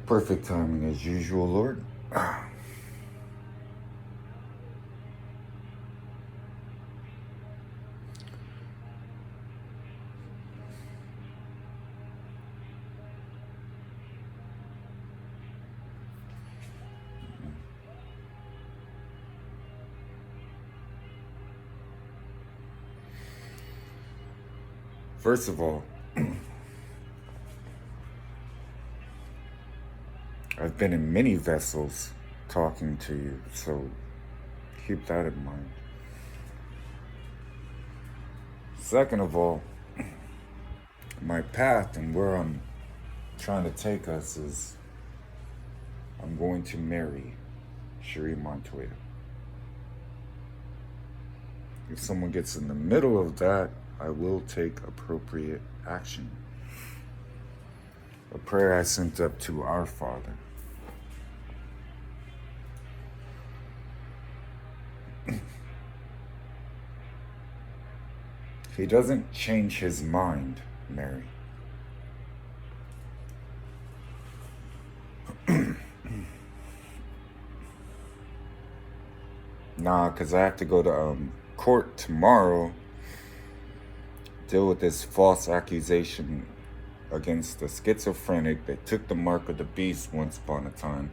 Perfect timing as usual, Lord. First of all, I've been in many vessels talking to you, so keep that in mind. Second of all, my path and where I'm trying to take us is I'm going to marry Cherie Montoya. If someone gets in the middle of that, I will take appropriate action. A prayer I sent up to our Father. He doesn't change his mind, Mary. Nah, because I have to go to court tomorrow, deal with this false accusation against the schizophrenic that took the mark of the beast once upon a time.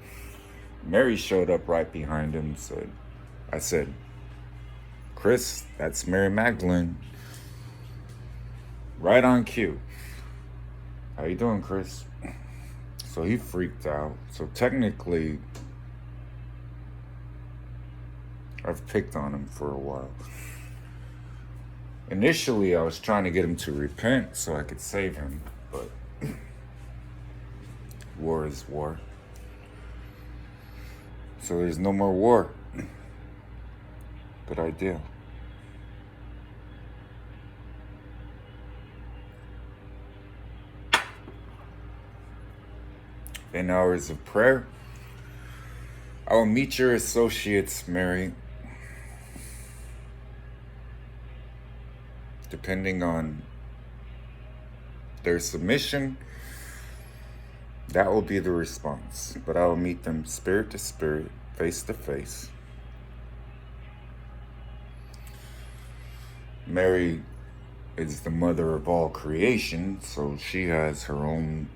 Mary showed up right behind him, I said, Chris, that's Mary Magdalene. Right on cue. How you doing, Chris? So he freaked out. So technically, I've picked on him for a while. Initially, I was trying to get him to repent so I could save him, but war is war. So there's no more war. Good idea. In hours of prayer, I will meet your associates, Mary. Depending on their submission, that will be the response. But I will meet them spirit to spirit, face to face. Mary is the mother of all creation, so she has her own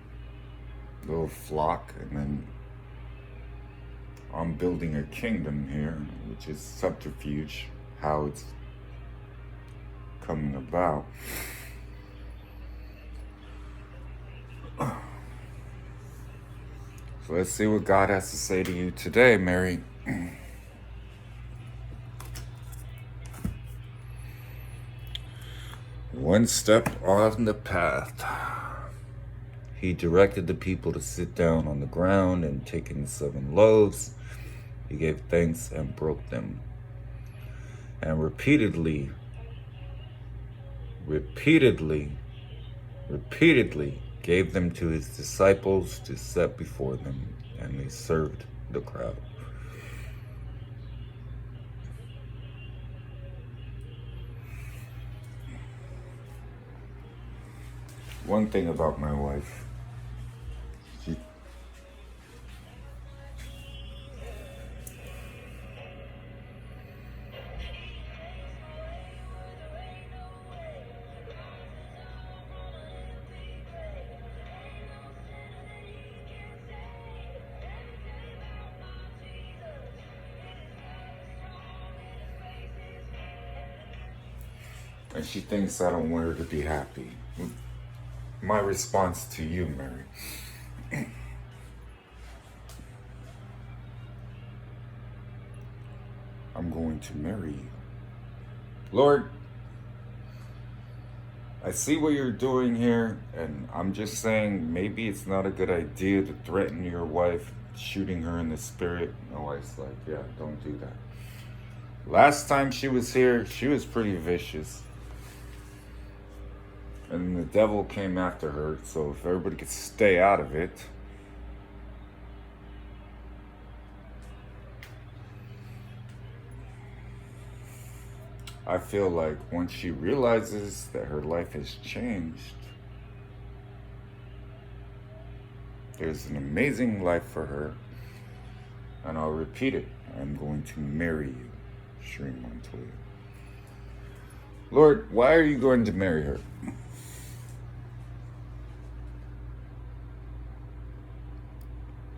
little flock, and then I'm building a kingdom here, which is subterfuge, how it's coming about. So let's see what God has to say to you today, Mary. One step on the path. He directed the people to sit down on the ground, and taking the 7 loaves, he gave thanks and broke them. And repeatedly gave them to his disciples to set before them, and they served the crowd. One thing about my wife, and she thinks I don't want her to be happy. My response to you, Mary. I'm going to marry you. Lord, I see what you're doing here, and I'm just saying maybe it's not a good idea to threaten your wife, shooting her in the spirit. My wife's like, yeah, don't do that. Last time she was here, she was pretty vicious. And the devil came after her, so if everybody could stay out of it. I feel like once she realizes that her life has changed, There's an amazing life for her. And I'll repeat it. I'm going to marry you, Shri Montoya. Lord, why are you going to marry her?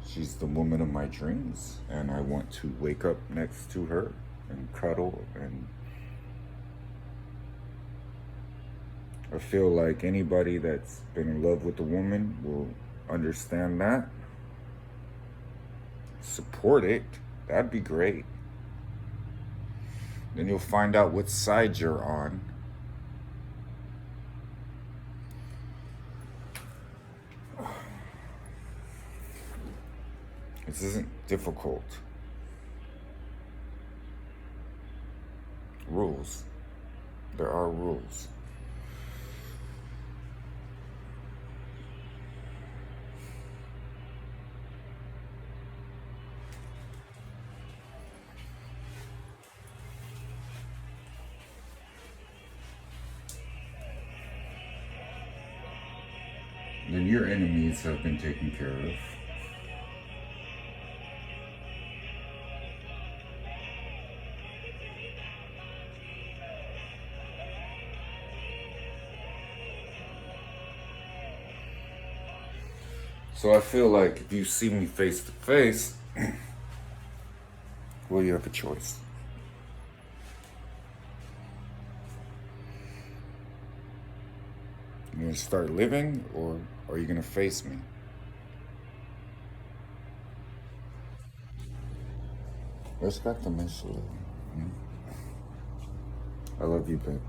She's the woman of my dreams, and I want to wake up next to her and cuddle, and I feel like anybody that's been in love with a woman will understand that. Support it. That'd be great. Then you'll find out what side you're on. This isn't difficult. Rules. There are rules. Then your enemies have been taken care of. So I feel like if you see me face to face, well, you have a choice. You're going to start living, or are you going to face me? Respect them, I love you, babe.